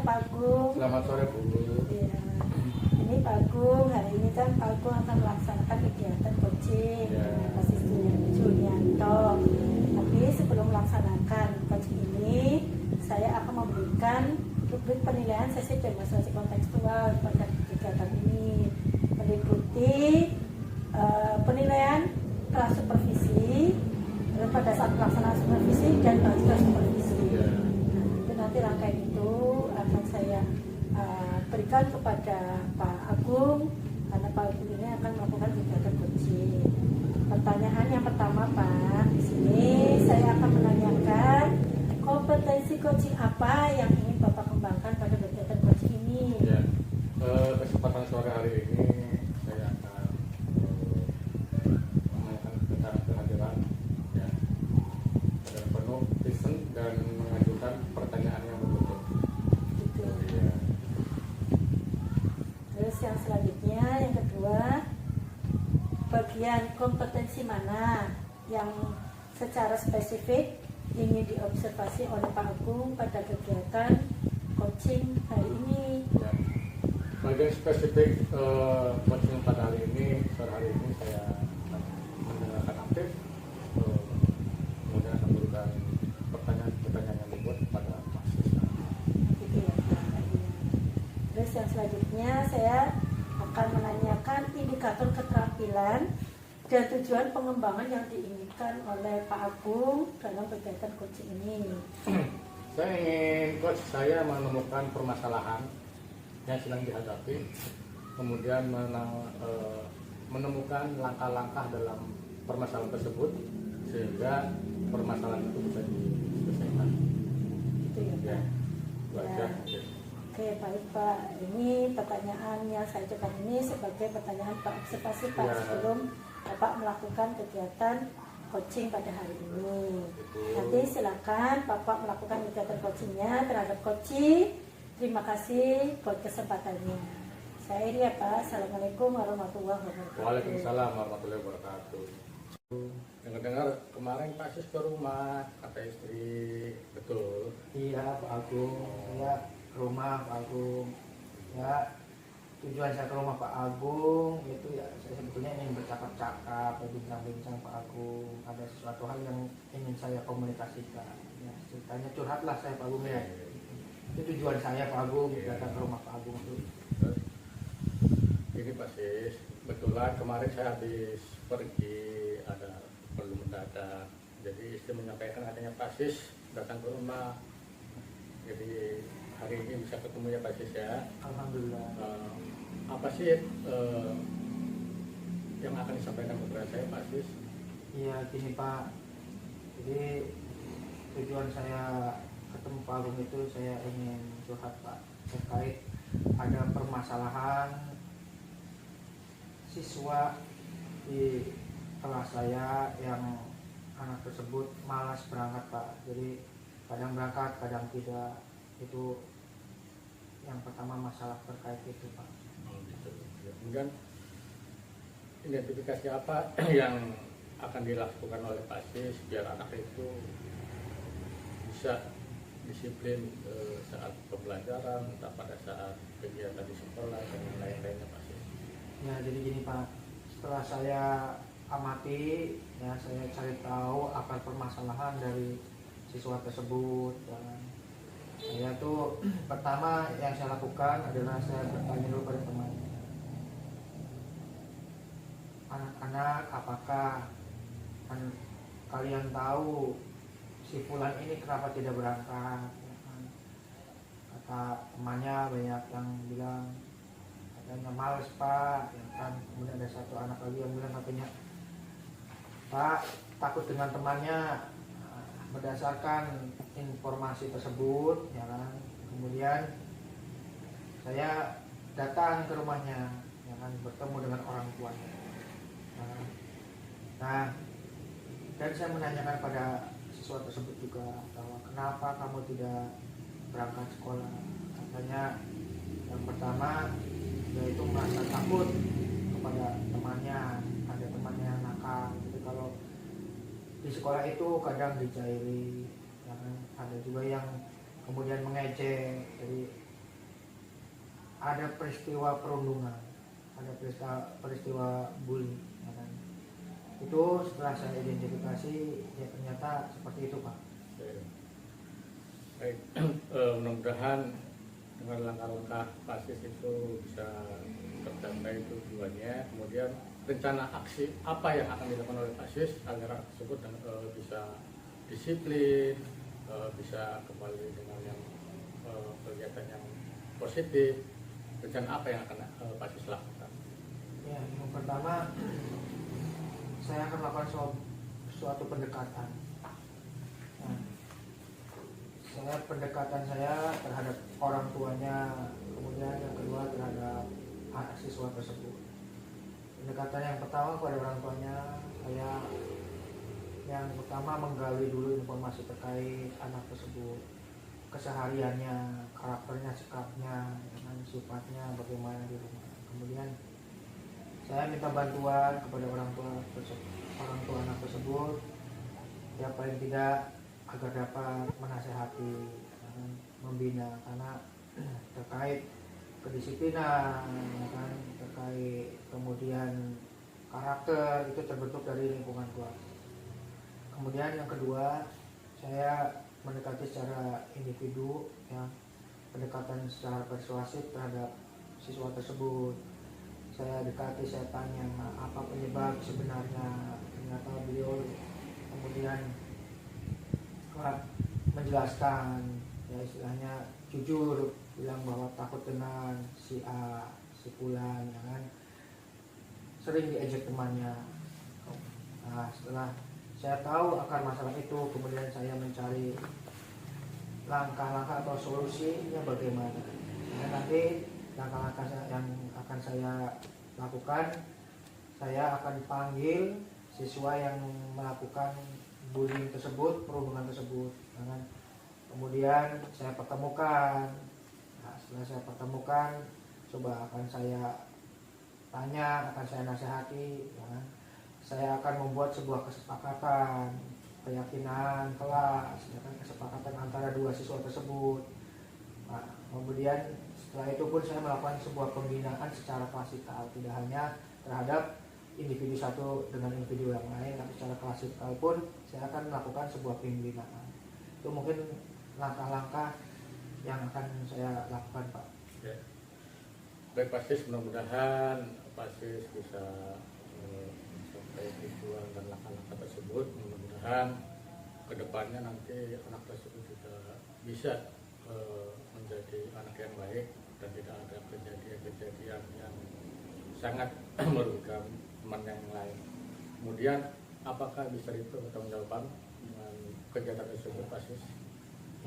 Pak Agung. Selamat sore Bu. Ya. Ini Pak Agung, hari ini kan Pak Agung akan melaksanakan kegiatan coaching dengan Pak Julianto. Tapi sebelum melaksanakan coaching ini, saya akan memberikan rubrik penilaian sesi demonstrasi kontekstual pada kegiatan ini, meliputi penilaian pra-supervisi, pada saat pelaksanaan supervisi dan pasca supervisi. Nah, itu nanti rangkaian itu akan saya berikan kepada Pak Agung, karena Pak Agung ini akan melakukan kegiatan coaching. Pertanyaan yang pertama Pak, di sini saya akan menanyakan kompetensi coaching apa yang ingin Bapak kembangkan pada kegiatan coaching ini. Ya, kesempatan sore hari ini saya akan menanyakan tentang kehadiran ya, dan penuh listen dan mengajukan pertanyaan yang betul. Gitu. Ya. Terus yang selanjutnya, yang kedua, bagian kompetensi mana yang secara spesifik ingin diobservasi oleh Pak Agung pada kegiatan coaching hari ini. Ya. Bagian spesifik coaching pada hari ini, sore hari ini saya mendengarkan aktif, kemudian akan memberikan pertanyaan yang dibuat kepada mahasiswa. Gitu ya, Pak. Terus yang selanjutnya saya akan menanyakan indikator keterampilan dan tujuan pengembangan yang diinginkan oleh Pak Agung dalam kegiatan coaching ini. Saya ingin coach saya menemukan permasalahan yang sedang dihadapi, kemudian menemukan langkah-langkah dalam permasalahan tersebut sehingga permasalahan itu bisa diselesaikan. Gitu ya, Pak. Ya, itu aja. Ya. Oke, baik Pak. Ini pertanyaan yang saya coba ini sebagai pertanyaan Pak observasi Pak Ya. sebelum Bapak melakukan kegiatan coaching pada hari ini. Betul. Nanti silakan Bapak melakukan kegiatan coachingnya terhadap coaching. Terima kasih buat kesempatannya. Saya Iri ya Pak. Assalamualaikum warahmatullahi wabarakatuh. Waalaikumsalam warahmatullahi wabarakatuh. Dengar-dengar kemarin Pak Sis ke rumah, kata istri, betul? Iya Pak Agung, saya ke rumah Pak Agung. Ya, tujuan saya ke rumah Pak Agung itu ya saya sebetulnya ingin bercakap-cakap, berbincang-bincang Pak Agung. Ada sesuatu hal yang ingin saya komunikasikan. Ya, ceritanya curhatlah saya Pak Agung ya. Itu tujuan saya Pak Agung, datang ke rumah Pak Agung itu. Ini Pak Sis, kebetulan kemarin saya habis pergi, ada perlu mendadak. Jadi istri menyampaikan adanya Pak Sis datang ke rumah. Jadi hari ini bisa ketemu ya Pak Sis ya. Alhamdulillah. Apa sih yang akan disampaikan kepada saya Pak Sis? Iya gini Pak, jadi tujuan saya ketemu Pak Agung itu saya ingin curhat Pak terkait ada permasalahan siswa di kelas saya yang anak tersebut malas berangkat Pak. Jadi kadang berangkat kadang tidak. Itu yang pertama masalah terkait itu Pak. Gitu. Kemudian identifikasi apa yang akan dilakukan oleh Pak Sis biar anak itu bisa disiplin saat pembelajaran, entah pada saat kegiatan di sekolah dan lain-lainnya Pak Sis. Ya jadi gini Pak, setelah saya amati ya saya cari tahu akar permasalahan dari siswa tersebut dan saya tuh pertama yang saya lakukan adalah saya bertanya dulu pada temannya, anak-anak apakah kalian tahu si Fulan ini kenapa tidak berangkat ya kan? Kata temannya banyak yang bilang katanya males Pak ya kan. Kemudian ada satu anak lagi yang bilang katanya Pak takut dengan temannya. Berdasarkan informasi tersebut ya kan, kemudian saya datang ke rumahnya ya kan, bertemu dengan orang tuanya. Nah, dan saya menanyakan pada siswa tersebut juga bahwa kenapa kamu tidak berangkat sekolah. Katanya yang pertama yaitu merasa takut kepada temannya, ada temannya yang nakal. Jadi kalau di sekolah itu kadang dicairi, ya kan? Ada juga yang kemudian mengejek. Jadi ada peristiwa perundungan, ada peristiwa bully, ya kan? Itu setelah saya identifikasi, ya ternyata seperti itu, Pak. Baik, mudah-mudahan dengan langkah-langkah PASIS itu bisa tercapai tujuannya. Kemudian rencana aksi apa yang akan dilakukan oleh PASIS agar anak tersebut bisa disiplin, bisa kembali dengan yang kegiatan yang positif. Rencana apa yang akan PASIS lakukan? Ya, yang pertama saya akan melakukan suatu pendekatan. Nah, pendekatan saya terhadap orang tuanya, kemudian yang kedua terhadap anak siswa tersebut. Pendekatan yang pertama kepada orang tuanya, saya yang pertama menggali dulu informasi terkait anak tersebut, kesehariannya, karakternya, sikapnya, dengan sifatnya bagaimana di rumah. Kemudian saya minta bantuan kepada orang tua anak tersebut, ya paling tidak agar dapat menasehati, membina, karena terkait kedisiplinan, kan, terkait kemudian karakter itu terbentuk dari lingkungan keluarga. Kemudian yang kedua, saya mendekati secara individu, ya, pendekatan secara persuasif terhadap siswa tersebut. Saya dekati, saya tanya apa penyebab sebenarnya. Ternyata beliau kemudian menjelaskan, ya istilahnya jujur, bilang bahwa takut dengan si A, si Fulan, ya kan, sering diejek temannya. Nah, setelah saya tahu akar masalah itu, kemudian saya mencari langkah-langkah atau solusinya bagaimana. Nah, nanti langkah-langkah yang akan saya lakukan, saya akan panggil siswa yang melakukan bullying tersebut, perundungan tersebut, kan? Kemudian saya pertemukan. Nah, setelah saya pertemukan, coba akan saya tanya, akan saya nasihati, kan? Saya akan membuat sebuah kesepakatan, keyakinan kelas, ya kan, kesepakatan antara dua siswa tersebut. Nah, kemudian setelah itu pun saya melakukan sebuah pembinaan secara klasikal, tidak hanya terhadap individu satu dengan individu yang lain, tapi secara klasikal pun saya akan melakukan sebuah pembinaan. Itu mungkin langkah-langkah yang akan saya lakukan, Pak. Ya. Baik, PASIS, mudah-mudahan PASIS bisa sampai tujuan dan langkah-langkah tersebut. Mudah-mudahan kedepannya nanti anak tersebut juga bisa menjadi anak yang baik dan tidak ada kejadian-kejadian yang sangat merugikan teman yang lain. Kemudian apakah bisa dipertanggungjawabkan dengan kegiatan tersebut, PASIS?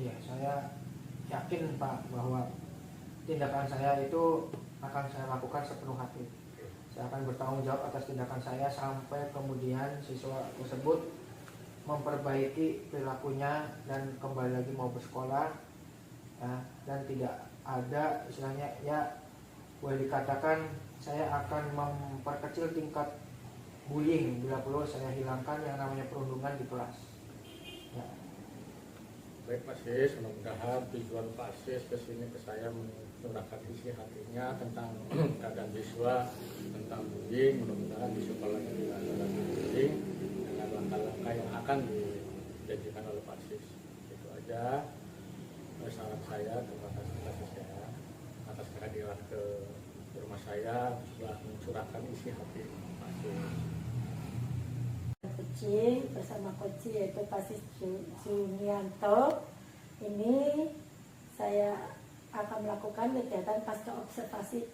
Iya, saya yakin, Pak, bahwa tindakan saya itu akan saya lakukan sepenuh hati. Saya akan bertanggung jawab atas tindakan saya sampai kemudian siswa tersebut memperbaiki perilakunya dan kembali lagi mau bersekolah, ya, dan tidak ada istilahnya, ya boleh dikatakan saya akan memperkecil tingkat bullying bila perlu saya hilangkan yang namanya perundungan di kelas. Ya. Baik, PASIS, mudah-mudahan tujuan PASIS kesini ke saya menyurahkan isi hatinya tentang keadaan siswa, tentang bullying. Mudah-mudahan di sekolahnya tidak ada lagi bullying dengan langkah-langkah yang akan dijanjikan oleh PASIS. Itu aja saran saya. Terima kasih PASIS ya atas kehadiran ke rumah saya setelah mencurahkan isi hati PASIS. Kucing bersama Koci yaitu PASIS Junianto. Ini saya akan melakukan kegiatan pasca observasi,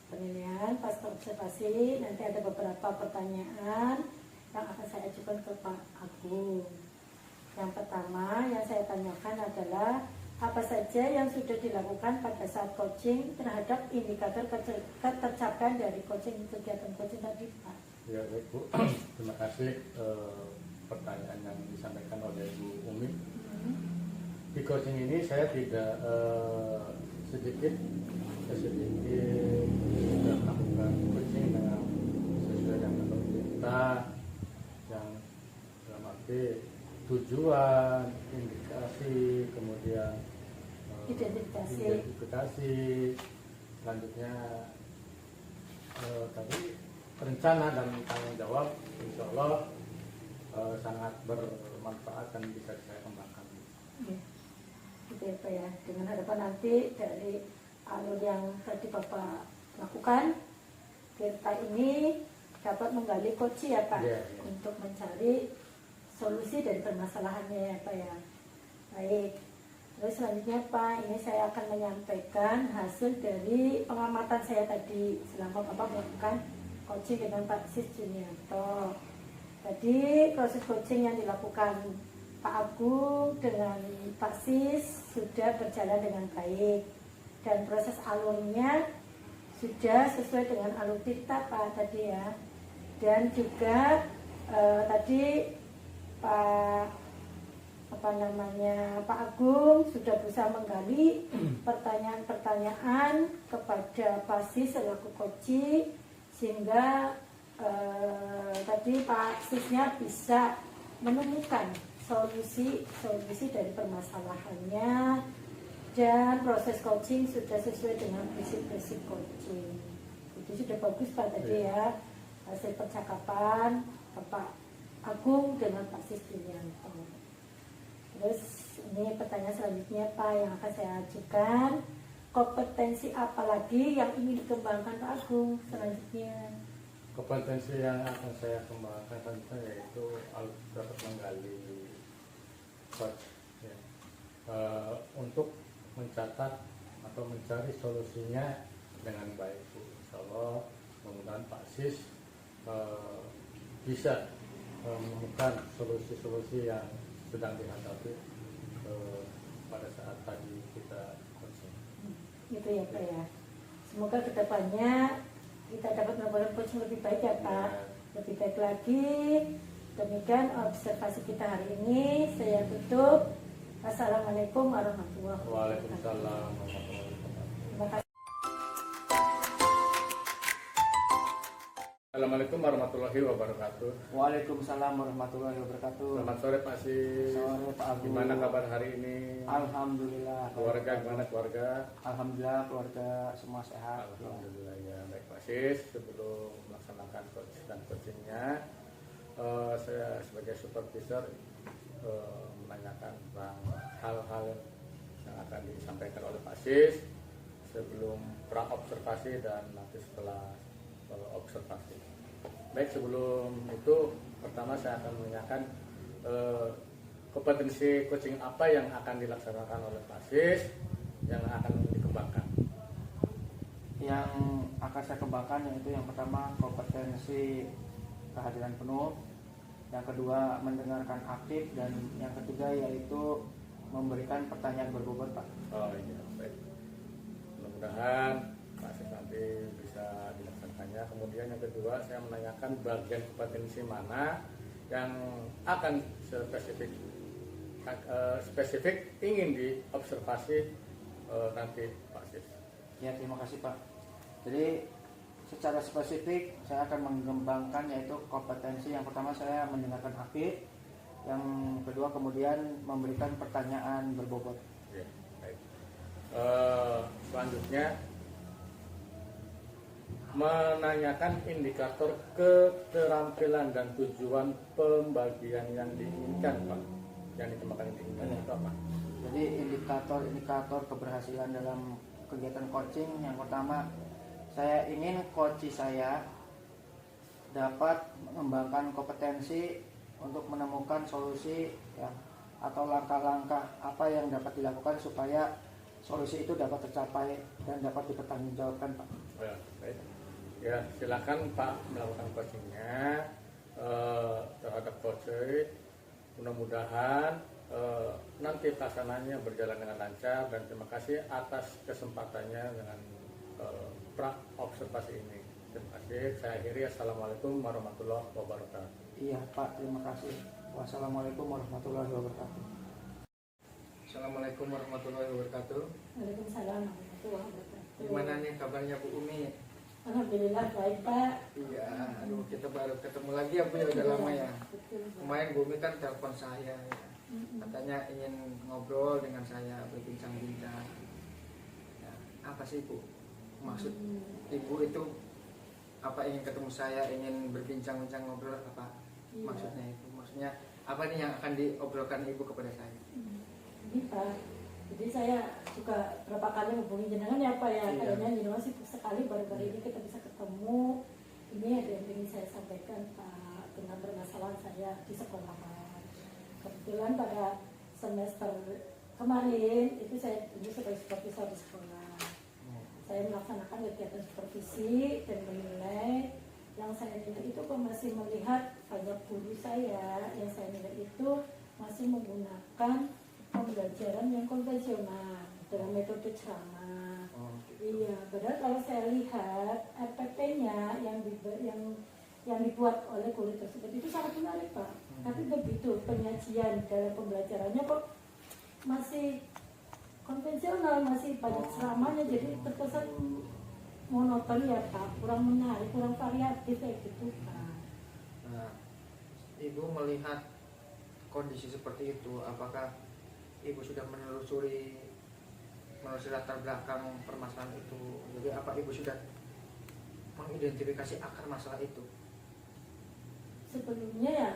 penilaian pasca observasi. Nanti ada beberapa pertanyaan yang akan saya ajukan ke Pak Agung. Yang pertama yang saya tanyakan adalah apa saja yang sudah dilakukan pada saat coaching terhadap indikator ketercapaian dari coaching, kegiatan coaching tadi, Pak? Ya, baik, Bu. Terima kasih pertanyaan yang disampaikan oleh Bu Umi. Di coaching ini saya tidak sedikit sudah melakukan coaching dengan sesuai dengan pemerintah yang dalam arti tujuan, indikasi, kemudian Identifikasi, selanjutnya tadi rencana dan tanggung jawab insya Allah sangat bermanfaat dan bisa saya kembangkan. Ya, gitu ya Pak ya. Dengan harapan nanti dari alur yang tadi Bapak lakukan, kita ini dapat menggali koci ya Pak, Ya, ya. untuk mencari solusi dari permasalahannya ya Pak ya. Baik. Terus selanjutnya Pak, ini saya akan menyampaikan hasil dari pengamatan saya tadi selama Bapak melakukan coaching dengan Pak Sis Junianto. Tadi proses coaching yang dilakukan Pak Agung dengan Pak Sis sudah berjalan dengan baik dan proses alurnya sudah sesuai dengan alur kita Pak tadi ya. Dan juga tadi Pak Agung sudah berusaha menggali pertanyaan-pertanyaan kepada Pak Sis selaku coach, sehingga tadi Pak Sisnya bisa menemukan solusi dari permasalahannya, dan proses coaching sudah sesuai dengan prinsip-prinsip coaching. Itu sudah bagus Pak tadi ya, hasil percakapan Pak Agung dengan Pak Sis Julianto. Terus ini pertanyaan selanjutnya Pak yang akan saya ajukan, kompetensi apa lagi yang ingin dikembangkan Pak Agung selanjutnya? Kompetensi yang akan saya kembangkan selanjutnya yaitu dapat menggali coach ya, untuk mencatat atau mencari solusinya dengan baik. Insya Allah mudah-mudahan Pak Sis bisa menemukan solusi-solusi yang sedang dihadapi pada saat tadi kita coaching. Gitu ya Pak ya. Semoga kedepannya kita dapat melakukan coaching lebih baik ya Pak, lebih baik lagi. Demikian observasi kita hari ini. Saya tutup. Assalamualaikum warahmatullahi wabarakatuh. Waalaikumsalam warahmatullahi wabarakatuh. Terima kasih. Assalamualaikum warahmatullahi wabarakatuh. Waalaikumsalam warahmatullahi wabarakatuh. Selamat sore Pak Sis. Sore Pak Agung. Gimana kabar hari ini? Alhamdulillah. Keluarga gimana keluarga? Alhamdulillah keluarga semua sehat. Alhamdulillah ya. Baik Pak Sis, sebelum melaksanakan coach dan coachingnya, saya sebagai supervisor menanyakan tentang hal-hal yang akan disampaikan oleh Pak Sis sebelum pra observasi dan nanti setelah observasi. Baik, sebelum itu pertama saya akan menanyakan kompetensi coaching apa yang akan dilaksanakan oleh Pak Sis yang akan dikembangkan. Yang akan saya kembangkan yaitu yang pertama kompetensi kehadiran penuh, yang kedua mendengarkan aktif, dan yang ketiga yaitu memberikan pertanyaan berbobot Pak. Oh iya, baik. Mudah-mudahan Pak Sis nanti bisa dilaksanakannya. Kemudian yang kedua saya menanyakan bagian kompetensi mana yang akan spesifik ingin diobservasi nanti Pak Sis. Ya, terima kasih Pak. Jadi secara spesifik saya akan mengembangkan yaitu kompetensi yang pertama saya mendengarkan aktif, yang kedua kemudian memberikan pertanyaan berbobot. Ya, baik. Selanjutnya menanyakan indikator keterampilan dan tujuan pembagian yang diinginkan Pak, yang dikembangkan diinginkan itu apa? Jadi indikator keberhasilan dalam kegiatan coaching yang pertama, saya ingin coach saya dapat mengembangkan kompetensi untuk menemukan solusi ya, atau langkah-langkah apa yang dapat dilakukan supaya solusi itu dapat tercapai dan dapat dipertanggungjawabkan Pak. Ya, baik. Ya, silakan Pak melakukan coachingnya terhadap coach. Mudah-mudahan nanti pelaksananya berjalan dengan lancar, dan terima kasih atas kesempatannya dengan pra observasi ini. Terima kasih. Saya akhiri. Assalamualaikum warahmatullahi wabarakatuh. Iya Pak, terima kasih. Wassalamualaikum warahmatullahi wabarakatuh. Assalamualaikum warahmatullahi wabarakatuh. Waalaikumsalam warahmatullahi wabarakatuh. Gimana nih kabarnya Bu Umi? Alhamdulillah baik Pak. Iya, aduh kita baru ketemu lagi ya Bu ya, udah lama ya. Betul. Kemarin Bu Umi kan telepon saya ya. Katanya ingin ngobrol dengan saya, berbincang-bincang. Ya, apa sih Bu? maksud ibu itu apa, ingin ketemu saya, ingin berbincang-bincang, ngobrol apa Iya. maksudnya itu, maksudnya apa nih yang akan diobrolkan ibu kepada saya? Ini Pak, jadi saya juga berapa kali hubungi jenengan ya Pak ya, Iya. kayaknya jenengan sibuk sekali, baru-baru ini kita bisa ketemu. Ini ada yang ingin saya sampaikan Pak, tentang permasalahan saya di sekolah. Kebetulan pada semester kemarin itu saya dulu sebagai supervisor di sekolah. Saya melaksanakan kegiatan supervisi dan menilai. Yang saya nilai itu kok masih melihat banyak guru saya yang saya nilai itu masih menggunakan pembelajaran yang konvensional dengan metode ceramah. Iya, padahal kalau saya lihat RPP-nya yang dibuat oleh guru tersebut itu sangat menarik Pak. Tapi begitu penyajian dalam pembelajarannya kok masih konvensional, masih banyak ceramahnya, jadi terkesan monoton ya Pak, kurang menarik, kurang variatif kayak gitu Pak. Nah, ibu melihat kondisi seperti itu, apakah ibu sudah menelusuri latar belakang permasalahan itu? Jadi apa ibu sudah mengidentifikasi akar masalah itu? Sebelumnya ya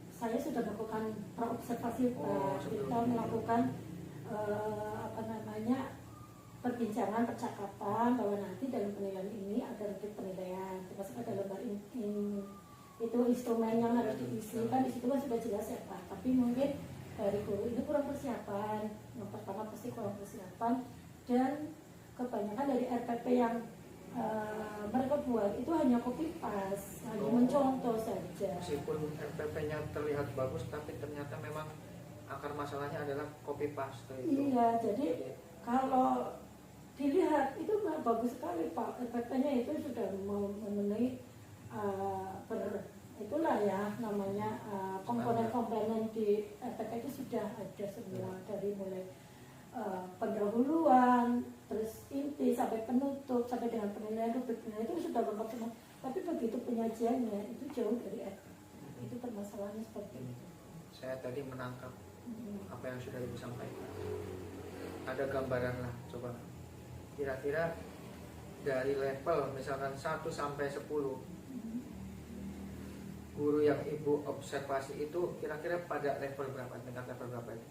saya sudah melakukan praobservasi Pak. Kita melakukan perbincangan, percakapan bahwa nanti dalam penilaian ini ada lebih penilaian, termasuk ada lembar itu instrumen yang harus diisi kan di situ kan sudah jelas ya Pak. Tapi mungkin dari guru ini kurang persiapan. Yang pertama pasti kurang persiapan, dan kebanyakan dari RPP yang mereka buat itu hanya copy paste, hanya mencontoh saja. Meskipun RPP-nya terlihat bagus, tapi ternyata memang akar masalahnya adalah copy paste itu. Iya, jadi kalau dilihat itu bagus sekali Pak, RPP-nya itu sudah memenuhi itulah ya namanya komponen-komponen di RPP itu sudah ada semua, dari mulai pendahuluan, terus inti sampai penutup, sampai dengan penilaian rubrik penilaian itu sudah lengkap semua. Tapi begitu penyajiannya itu jauh dari RPP. Itu permasalahannya seperti itu. Saya tadi menangkap apa yang sudah ibu sampaikan. Ada gambaran lah, coba kira-kira dari level misalkan 1 sampai 10, guru yang ibu observasi itu kira-kira pada level berapa, tingkat level berapa itu?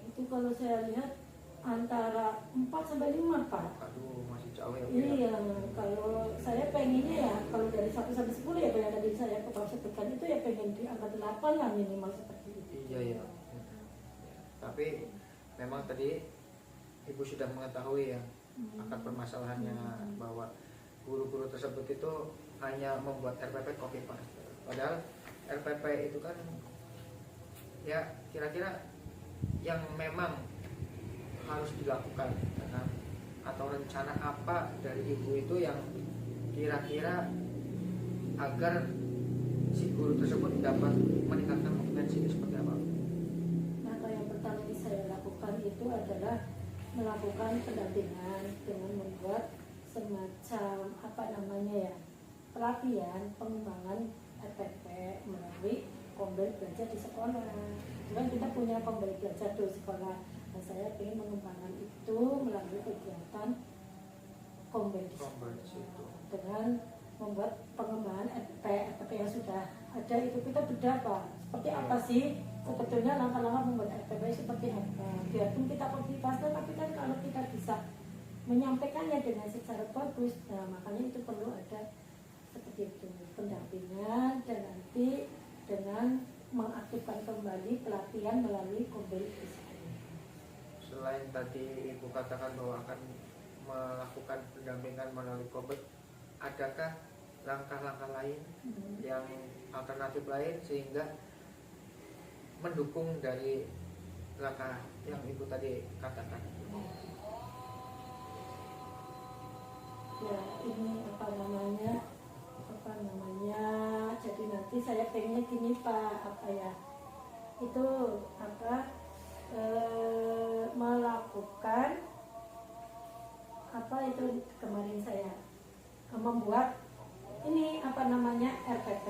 Itu kalau saya lihat antara 4 sampai 5 Pak. Aduh, masih jauh ya. Iya, kalau saya pengennya ya kalau dari 1 sampai 10 ya yang tadi saya sebutkan itu ya pengen di angka 8 lah minimal seperti itu. Iya ya. Tapi memang tadi ibu sudah mengetahui ya akar permasalahannya, bahwa guru-guru tersebut itu hanya membuat RPP copy paste. Padahal RPP itu kan ya kira-kira yang memang harus dilakukan kan? Atau rencana apa dari ibu itu yang kira-kira agar si guru tersebut dapat meningkatkan kompetensi seperti apa? Maka yang pertama yang saya lakukan itu adalah melakukan pendampingan dengan membuat semacam pelatihan pengembangan RPP melalui kombel belajar di sekolah. Kan kita punya kombel belajar di sekolah. Dan saya ingin mengembangkan itu melalui kegiatan kombel di sekolah. Dengan membuat pengembangan RPP yang sudah ada itu kita bedah Pak. Seperti apa sih sebetulnya langkah-langkah membuat RPP seperti apa? Biarpun kita copy paste, tapi kan kalau kita bisa menyampaikannya dengan secara bagus, nah makanya itu perlu ada seperti itu pendampingan, dan nanti dengan mengaktifkan kembali pelatihan melalui kombel di sekolah. Selain tadi ibu katakan bahwa akan melakukan pendampingan melalui kombel, adakah langkah-langkah lain yang alternatif lain sehingga mendukung dari langkah yang ibu tadi katakan? Ya ini jadi nanti saya pengennya gini Pak, melakukan kemarin saya membuat ini RPP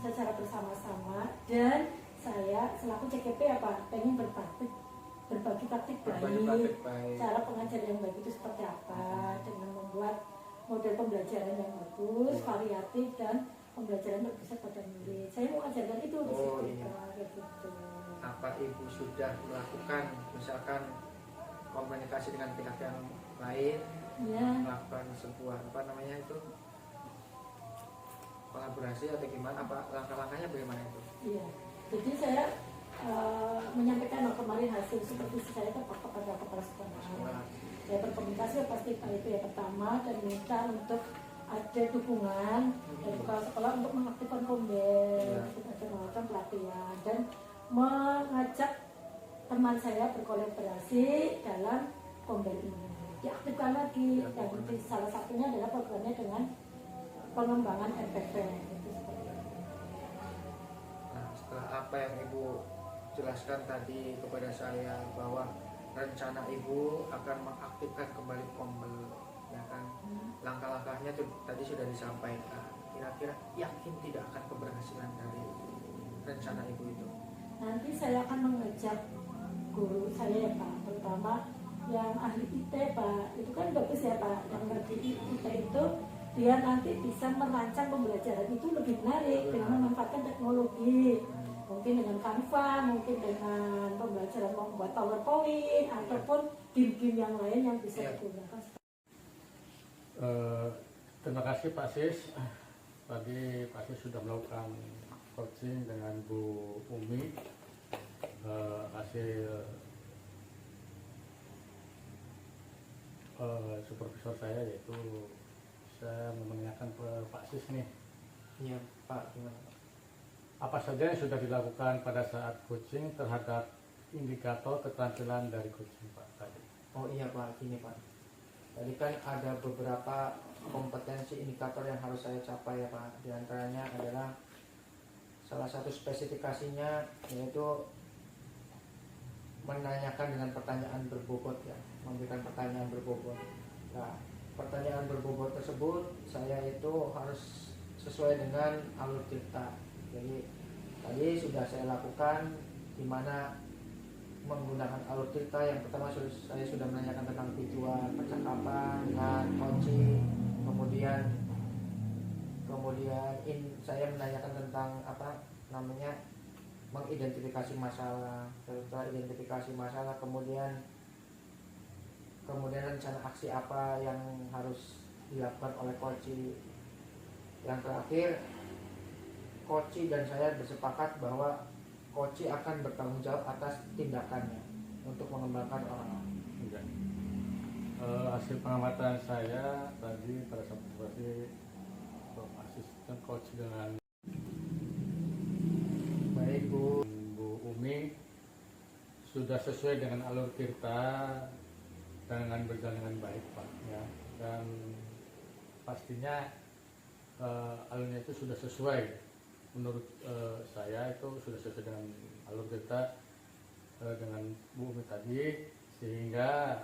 secara bersama-sama, dan saya selaku CKP pengen berbagi praktik baik, cara pengajaran yang baik itu seperti apa, dengan model pembelajaran yang bagus, variatif dan pembelajaran berpusat pada murid. Saya mau ajarkan itu di Oh, situ, iya. Pak, kayak gitu. Apa ibu sudah melakukan misalkan komunikasi dengan pihak yang lain, Ya, melakukan sebuah apa namanya itu kolaborasi atau gimana, apa langkah-langkahnya bagaimana itu? iya. Jadi saya menyampaikan kemarin hasil supervisi saya kepada kepala sekolah. Saya berkomunikasi pasti itu ya pertama dan minta untuk ada dukungan dari kepala sekolah untuk mengaktifkan kombel, untuk ada melakukan pelatihan dan mengajak teman saya berkolaborasi dalam kombel ini. Diaktifkan lagi dan salah satunya adalah programnya dengan pengembangan RPP. Nah, setelah apa yang ibu jelaskan tadi kepada saya bahwa rencana ibu akan mengaktifkan kembali kombel, ya kan, langkah-langkahnya tuh tadi sudah disampaikan. Kira-kira yakin tidak akan keberhasilan dari rencana ibu itu? Nanti saya akan mengajak guru saya ya Pak, terutama yang ahli IT Pak, itu kan bagus ya Pak, yang ngerti IT itu dia nanti bisa merancang pembelajaran itu lebih menarik dengan memanfaatkan teknologi, mungkin dengan Canva, mungkin dengan pembelajaran membuat PowerPoint ataupun game-game yang lain yang bisa digunakan. Terima kasih Pak Sis. Tadi Pak Sis sudah melakukan coaching dengan Bu Umi. Hasil supervisor saya yaitu saya menanyakan ke Pak Sis nih, Iya Pak, gimana Pak? apa saja yang sudah dilakukan pada saat coaching terhadap indikator keterampilan dari coaching Pak tadi? Oh iya Pak, gini Pak. Tadi kan ada beberapa kompetensi indikator yang harus saya capai ya Pak. Di antaranya adalah salah satu spesifikasinya yaitu menanyakan dengan pertanyaan berbobot ya, memberikan pertanyaan berbobot. Nah, pertanyaan berbobot tersebut saya itu harus sesuai dengan alur cerita. Jadi tadi sudah saya lakukan, di mana menggunakan alur cerita. Yang pertama saya sudah menanyakan tentang tujuan percakapan dengan kunci, kemudian saya menanyakan tentang apa namanya mengidentifikasi masalah. Setelah identifikasi masalah, kemudian rencana aksi apa yang harus dilakukan oleh coach. Yang terakhir, coach dan saya bersepakat bahwa coach akan bertanggung jawab atas tindakannya untuk mengembangkan orang. Hasil pengamatan saya tadi pada saat observasi asisten coach dengan Baik Bu. Umi sudah sesuai dengan alur cerita dan dengan berjalan dengan baik Pak ya, dan pastinya alurnya itu sudah sesuai menurut saya, itu sudah sesuai dengan alur cerita dengan Bu Umi tadi, sehingga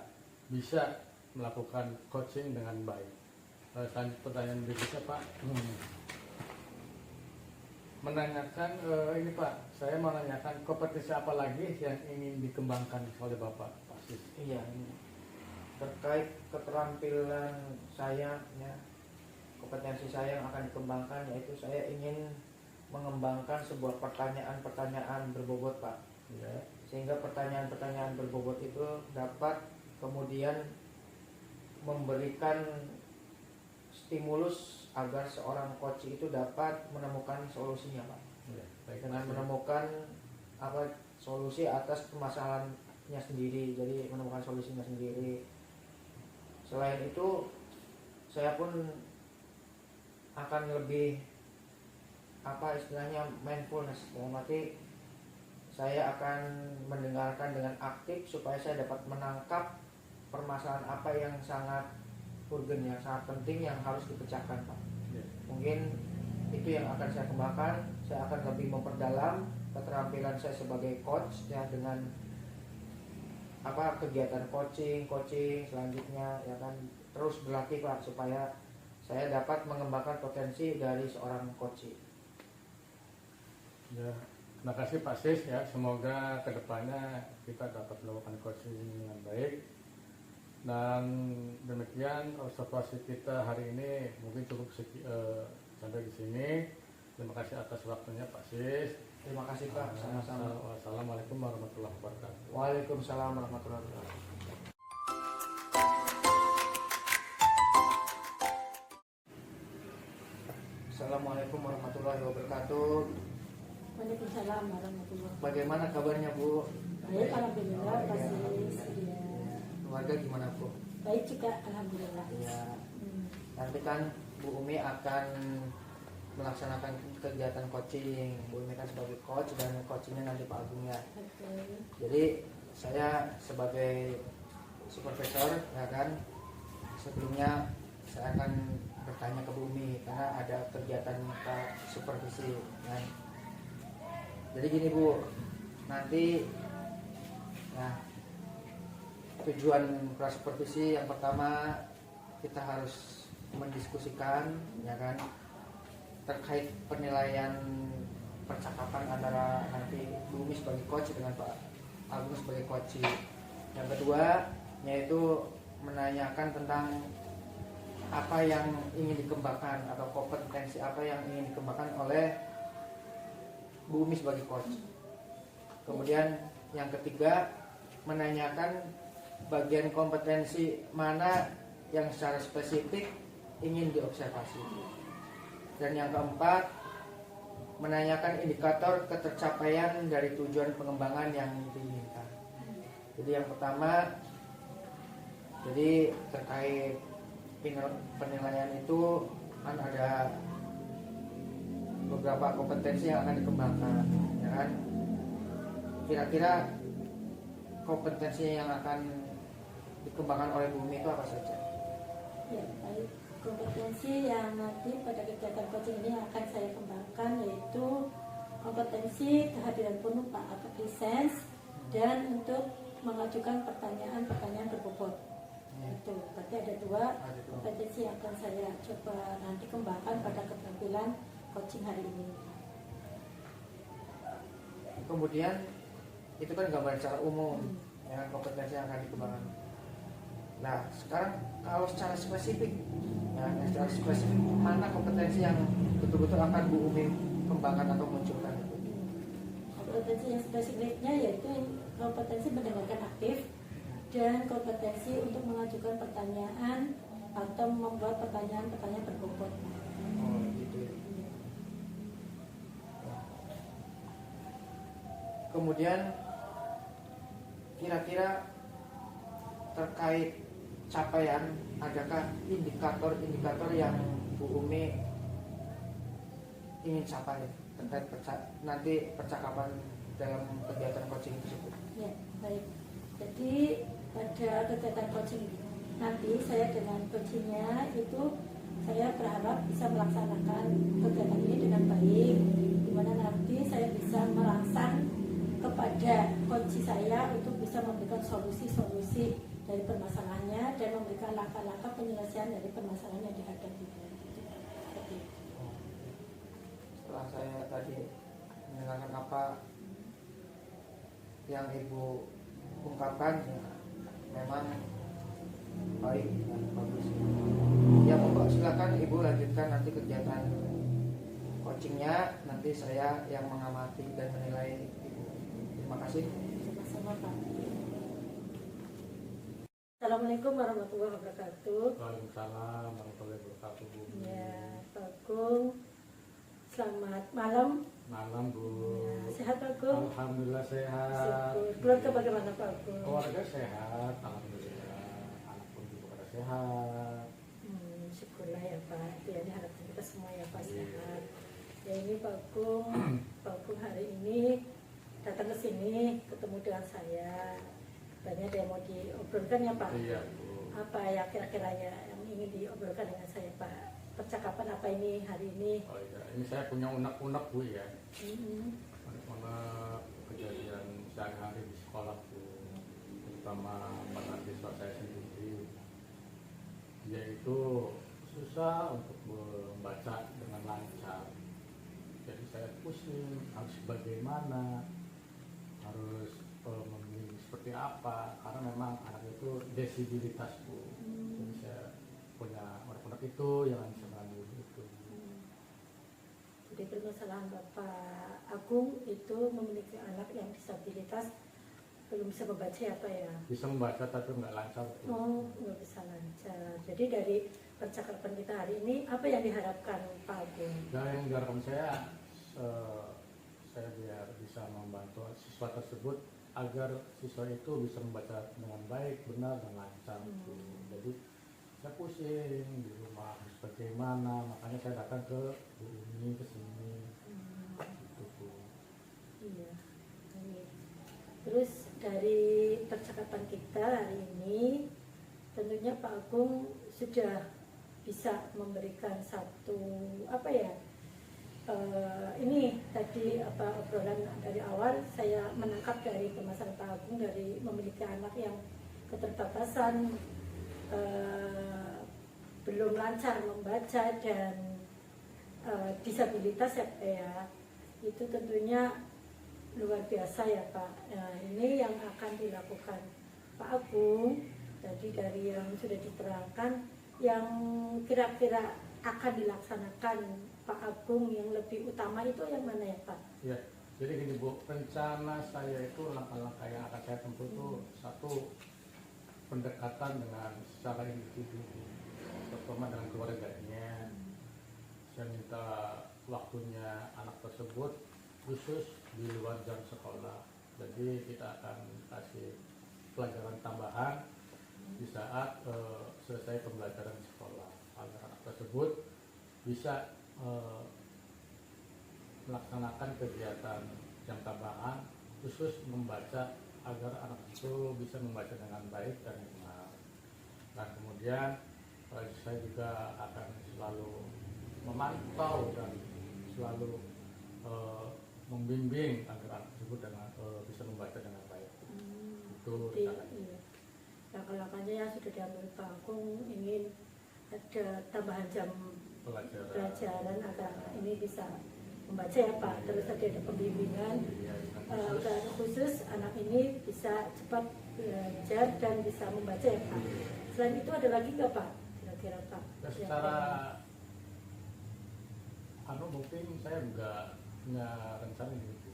bisa melakukan coaching dengan baik. Selanjutnya pertanyaan berikutnya Pak, menanyakan ini Pak, saya mau menanyakan kompetensi apa lagi yang ingin dikembangkan oleh Bapak Pak Sis? Iya, ini terkait keterampilan saya ya, kompetensi saya yang akan dikembangkan yaitu saya ingin mengembangkan sebuah pertanyaan-pertanyaan berbobot Pak ya, sehingga pertanyaan-pertanyaan berbobot itu dapat kemudian memberikan stimulus agar seorang coach itu dapat menemukan solusinya Pak Ya, baik, dengan Pak. menemukan solusi atas permasalahannya sendiri, jadi menemukan solusinya sendiri. Selain itu saya pun akan lebih istilahnya mindfulness, dalam arti saya akan mendengarkan dengan aktif supaya saya dapat menangkap permasalahan apa yang sangat urgen, yang sangat penting, yang harus dipecahkan Pak. Ya. Mungkin itu yang akan saya kembangkan. Saya akan lebih memperdalam keterampilan saya sebagai coach ya, dengan kegiatan coaching selanjutnya ya kan, terus berlatih Pak supaya saya dapat mengembangkan potensi dari seorang coach. Ya, terima kasih Pak Sis ya, semoga kedepannya kita dapat melakukan coaching dengan baik. Dan demikian observasi kita hari ini, mungkin cukup sampai di sini. Terima kasih atas waktunya Pak Sis. Terima kasih Pak, sama-sama. Wassalamualaikum warahmatullahi wabarakatuh. Waalaikumsalam warahmatullahi wabarakatuh. Assalamualaikum warahmatullahi wabarakatuh. Waalaikumsalam warahmatullahi wabarakatuh. Bagaimana kabarnya Bu? Baik, alhamdulillah Pak Sis. Ya. Keluarga gimana Bu? Baik juga, alhamdulillah. Ya, Hmm. nanti kan Bu Umi akan melaksanakan kegiatan coaching. Bu Umi kan sebagai coach dan coachingnya nanti Pak Agung ya. Oke. Jadi saya sebagai supervisor ya kan, sebelumnya saya akan bertanya ke Bu Umi karena ada kegiatan minta supervisi kan. Jadi gini Bu, nanti nah tujuan supervisi yang pertama kita harus mendiskusikan ya kan terkait penilaian percakapan antara nanti Bu Umi sebagai coach dengan Pak Agung sebagai coach. Yang kedua yaitu menanyakan tentang apa yang ingin dikembangkan atau kompetensi apa yang ingin dikembangkan oleh Bu Umi sebagai coach. Kemudian yang ketiga menanyakan bagian kompetensi mana yang secara spesifik ingin diobservasi. Dan yang keempat menanyakan indikator ketercapaian dari tujuan pengembangan yang diinginkan. Jadi yang pertama, jadi terkait penilaian itu kan ada beberapa kompetensi yang akan dikembangkan, ya kan? Kira-kira kompetensi yang akan dikembangkan oleh Bu Umi itu apa saja? Ya, baik. Kompetensi yang nanti pada kegiatan coaching ini akan saya kembangkan yaitu kompetensi kehadiran penuh Pak atau presence dan untuk mengajukan pertanyaan-pertanyaan berbobot. Itu berarti ada dua kompetensi yang akan saya coba nanti kembangkan pada keterampilan coaching hari ini. Kemudian itu kan gambaran secara umum ya kompetensi yang akan dikembangkan. Nah sekarang kalau secara spesifik ya, secara spesifik mana kompetensi yang betul-betul akan Bu Umi kembangkan atau munculkan itu? Kompetensi yang spesifiknya yaitu kompetensi mendengarkan aktif dan kompetensi untuk mengajukan pertanyaan atau membuat pertanyaan-pertanyaan berbobot. Oh gitu ya. Kemudian kira-kira terkait capaian adakah indikator-indikator yang Bu Umi ingin capai terkait nanti percakapan dalam kegiatan coaching tersebut? Ya, baik. Jadi pada kegiatan coaching nanti saya dengan coachingnya itu saya berharap bisa melaksanakan kegiatan ini dengan baik, di mana nanti saya bisa merangsang kepada coach saya untuk bisa memberikan solusi-solusi dari permasalahannya dan memberikan langkah-langkah penyelesaian dari permasalahan yang dihadapi. Setelah saya tadi mendengarkan apa yang Ibu ungkapkan ya, memang baik dan bagus. Ya monggo silakan Ibu lanjutkan nanti kegiatan coachingnya, nanti saya yang mengamati dan menilai Ibu. Terima kasih. Sama-sama Pak. Assalamualaikum warahmatullahi wabarakatuh. Waalaikumsalam warahmatullahi wabarakatuh, Bu. Ya, Pak Agung. Selamat malam. Malam, Bu. Ya, sehat Pak Agung? Alhamdulillah sehat. Syukur. Keluarga bagaimana Pak Agung? Keluarga sehat, alhamdulillah. Anak pun juga pada sehat. Syukurlah ya Pak. Itu ya diharapkan kita semua ya Pak Iya. sehat. Ya ini Pak Agung, Pak Agung hari ini datang ke sini ketemu dengan saya. Katanya ada yang mau diobrolkan ya Pak. Iya, Bu. Apa ya kira-kira ya yang ingin diobrolkan dengan saya Pak? Percakapan apa ini hari ini? Oh iya, ini saya punya unek-unek, Bu ya. Hmm. Unek-unek kejadian sehari-hari di sekolah, Bu. Terutama pada siswa saya sendiri. Dia itu susah untuk membaca dengan lancar. Jadi saya pusing harus bagaimana, harus memilih seperti apa, karena memang anak itu disabilitas Bu. Jadi saya punya anak-anak itu yang bisa mengambil itu. Jadi permasalahan Bapak Agung itu memiliki anak yang disabilitas, belum bisa membaca ya Pak ya? Bisa membaca tapi nggak lancar Bu. Oh, nggak bisa lancar. Jadi dari percakapan kita hari ini, apa yang diharapkan Pak Agung? Dan yang diharapkan saya biar bisa membantu siswa tersebut agar siswa itu bisa membaca dengan baik, benar dan lancar. Jadi saya pusing di rumah harus bagaimana, makanya saya datang ke Bu Umi ke sini. Gitu Bu. Iya. Baik. Terus dari percakapan kita hari ini, tentunya Pak Agung sudah bisa memberikan satu apa ya? Ini tadi obrolan dari awal saya menangkap dari permasalahan Pak Agung dari memiliki anak yang keterbatasan, belum lancar membaca dan disabilitas ya Pak ya, itu tentunya luar biasa ya Pak. Ini yang akan dilakukan Pak Agung tadi dari yang sudah diterangkan, yang kira-kira akan dilaksanakan Pak Agung yang lebih utama itu yang mana ya Pak? Ya, jadi gini Bu, rencana saya itu langkah-langkah yang akan saya tempuh itu satu, pendekatan dengan secara individu, terutama dengan keluarganya. Saya minta waktunya anak tersebut khusus di luar jam sekolah. Jadi kita akan kasih pelajaran tambahan di saat selesai pembelajaran di sekolah, agar anak tersebut bisa melaksanakan kegiatan jam tambahan khusus membaca, agar anak itu bisa membaca dengan baik dan benar. Dan kemudian saya juga akan selalu memantau dan selalu membimbing agar anak tersebut bisa membaca dengan baik. Itu rencananya. Iya. Langkah-langkahnya yang sudah diambil Pak Agung, ingin ada tambahan jam pelajaran agar anak ini bisa membaca ya Pak. Terus tadi ada pembimbingan agar khusus anak ini bisa cepat belajar dan bisa membaca ya Pak. Selain itu ada lagi nggak Pak? Kira-kira Pak? Ya, secara mungkin saya juga punya rencana gitu.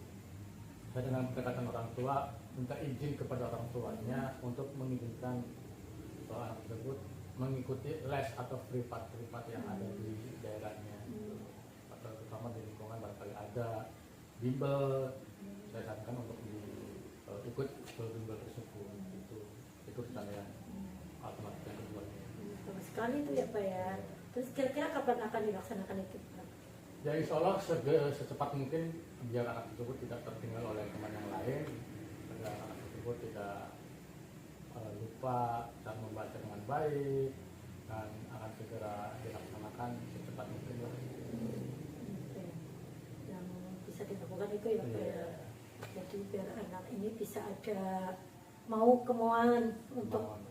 Saya dengan pendekatan orang tua minta izin kepada orang tuanya untuk mengizinkan anak tersebut mengikuti les atau privat yang ada di daerahnya, atau terutama di lingkungan barangkali ada bimbel. Saya sarankan untuk ikut ke bimbel tersebut. Itu rencana yang alternatif yang kedua. Bagus sekali itu ya Pak ya. Terus kira-kira kapan akan dilaksanakan itu Pak? Ya insya Allah secepat mungkin, biar anak tersebut tidak tertinggal oleh teman yang lain, agar anak tersebut tidak lupa dan membaca dengan baik, dan akan segera dilaksanakan secepat mungkin. Yang bisa dilakukan itu ya Pak ya. Jadi biar anak ini bisa ada kemauan untuk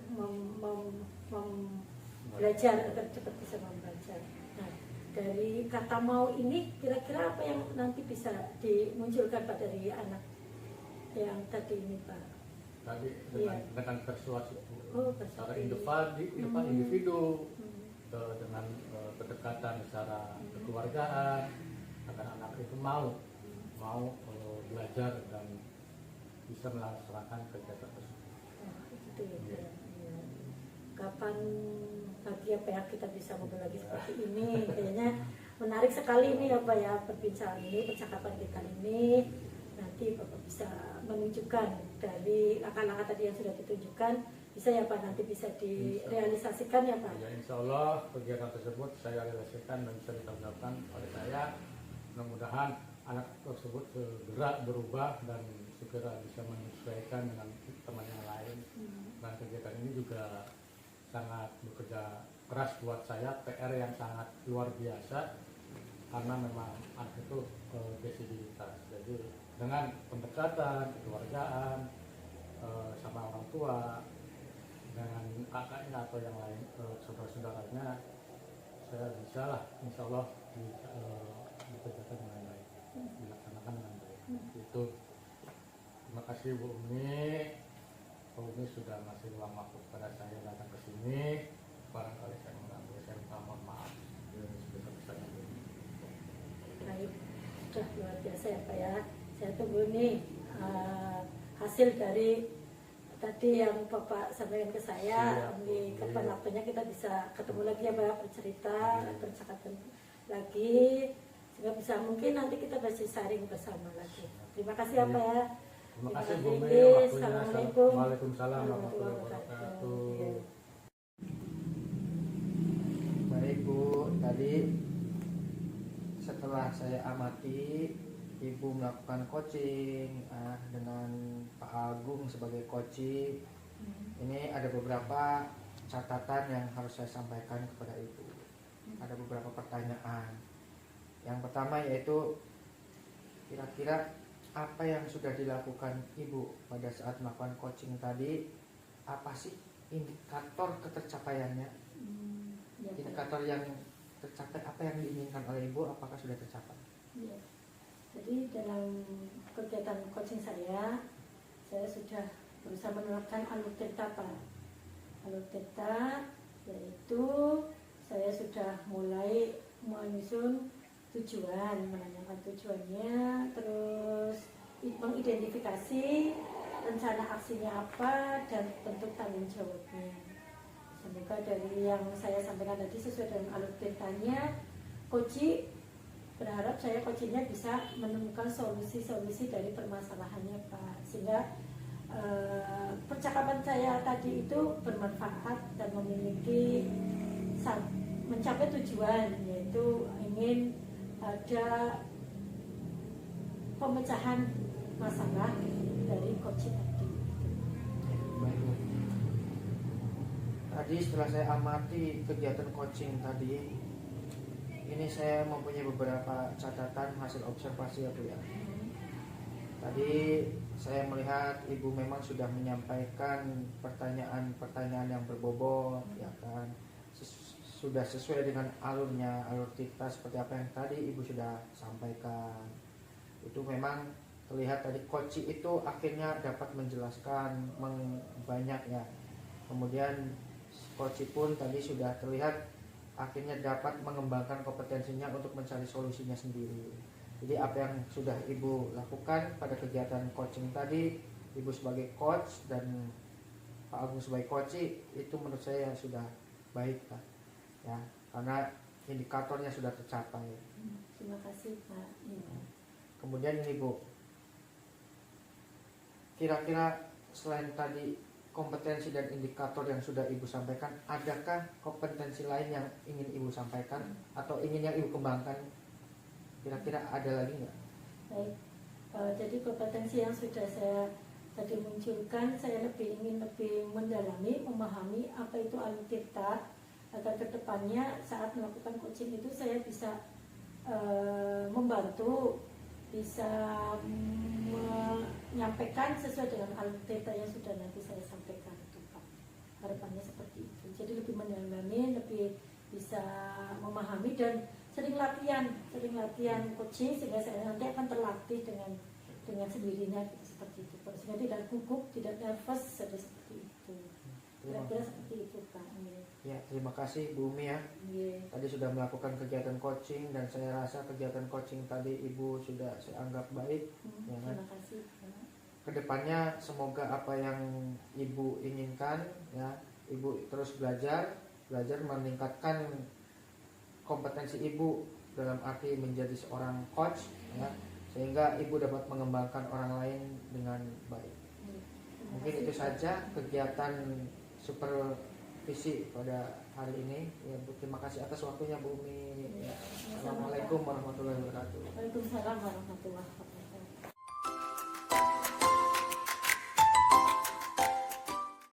belajar agar cepat bisa membaca. Nah, dari kata mau ini kira-kira apa yang nanti bisa dimunculkan Pak dari anak yang tadi ini Pak? Tadi dengan persuasi, secara individu, dengan pendekatan secara kekeluargaan, agar anak itu mau belajar dan bisa melaksanakan kegiatan tersebut. Itu ya. Kapan lagi ya Pak ya kita bisa ngobrol lagi seperti ini? Kayaknya menarik sekali ini ya Pak ya, perbincangan ini, percakapan kita ini. Nanti Bapak bisa menunjukkan dari langkah-langkah tadi yang sudah ditunjukkan, bisa ya Pak, nanti bisa direalisasikan ya Pak? Ya, insya Allah kegiatan tersebut saya realisasikan dan bisa ditanggapan oleh saya. Mudah-mudahan anak tersebut segera berubah dan segera bisa menyesuaikan dengan teman yang lain. Dan kegiatan ini juga sangat bekerja keras buat saya, PR yang sangat luar biasa, karena memang anak itu disabilitas. Jadi dengan pendekatan kekeluargaan sama orang tua, dengan kakaknya atau yang lain saudara-saudaranya, saya bisa lah insya Allah dikerjakan dengan baik, dilaksanakan dengan baik. Itu terima kasih Bu Umi Umi sudah ngasih ruang waktu pada saya datang ke sini. Barangkali saya mengganggu, saya minta mohon maaf. Ini sebesar-besarnya. Baik, sudah luar biasa ya Pak ya. Saya tunggu nih hasil dari tadi yang Bapak sampaikan ke saya. Di kapan waktunya kita bisa ketemu lagi ya Pak, bercerita, bercakap lagi, sehingga bisa mungkin nanti kita bisa sharing bersama lagi. Terima kasih ya Pak ya. Terima kasih Bu Mi, kasih. waktunya. Assalamualaikum. Waalaikumsalam warahmatullahi wabarakatuh. Iya. Baik Bu, tadi setelah saya amati Ibu melakukan coaching dengan Pak Agung sebagai coach. Ini ada beberapa catatan yang harus saya sampaikan kepada Ibu. Ada beberapa pertanyaan. Yang pertama yaitu kira-kira apa yang sudah dilakukan Ibu pada saat melakukan coaching tadi, apa sih indikator ketercapaiannya? Ya, Pak. Indikator yang tercapai, apa yang diinginkan oleh Ibu, apakah sudah tercapai? Ya. Jadi dalam kegiatan coaching saya sudah berusaha menerapkan alur theta Pak. Alur theta yaitu saya sudah mulai menyusun tujuan, menanyakan tujuannya, terus mengidentifikasi rencana aksinya apa dan bentuk tanggung jawabnya. Semoga dari yang saya sampaikan tadi sesuai dengan alur thetanya, coach berharap saya coachingnya bisa menemukan solusi-solusi dari permasalahannya Pak, sehingga percakapan saya tadi itu bermanfaat dan memiliki mencapai tujuan, yaitu ingin ada pemecahan masalah dari coaching tadi. Baik Bu. Tadi setelah saya amati kegiatan coaching tadi, ini saya mempunyai beberapa catatan hasil observasi ya Bu ya. Tadi saya melihat Ibu memang sudah menyampaikan pertanyaan-pertanyaan yang berbobot, ya kan, sudah sesuai dengan alurnya, alur theta seperti apa yang tadi Ibu sudah sampaikan. Itu memang terlihat tadi coach itu akhirnya dapat menjelaskan banyak ya. Kemudian coach pun tadi sudah terlihat akhirnya dapat mengembangkan kompetensinya untuk mencari solusinya sendiri. Jadi apa yang sudah Ibu lakukan pada kegiatan coaching tadi, Ibu sebagai coach dan Pak Agung sebagai coach, itu menurut saya sudah baik Pak. Ya, karena indikatornya sudah tercapai. Terima kasih Pak. Ya. Kemudian ini Bu, kira-kira selain tadi kompetensi dan indikator yang sudah Ibu sampaikan, adakah kompetensi lain yang ingin Ibu sampaikan atau ingin yang Ibu kembangkan? Kira-kira ada lagi nggak? Baik, jadi kompetensi yang sudah saya tadi munculkan, saya ingin lebih mendalami, memahami apa itu alur theta, agar kedepannya saat melakukan coaching itu saya bisa membantu, bisa menyampaikan sesuai dengan alur theta yang sudah nanti saya sampaikan itu Pak. Harapannya seperti itu. Jadi lebih mendalami, lebih bisa memahami dan sering latihan coaching sehingga saya nanti akan terlatih dengan sendirinya gitu, seperti itu Pak. Sehingga tidak gugup, tidak nervous, seperti itu. Kira-kira seperti itu Pak. Ya, terima kasih Bu Umi ya. Tadi sudah melakukan kegiatan coaching dan saya rasa kegiatan coaching tadi Ibu sudah saya anggap baik. Ya kan? Terima kasih Pak. Kedepannya semoga apa yang Ibu inginkan ya, Ibu terus belajar meningkatkan kompetensi Ibu dalam arti menjadi seorang coach ya, sehingga Ibu dapat mengembangkan orang lain dengan baik. Mungkin itu saja kegiatan supervisi pada hari ini ya, Bu. Terima kasih atas waktunya Bu Umi. Assalamualaikum warahmatullahi wabarakatuh. Waalaikumsalam warahmatullahi wabarakatuh.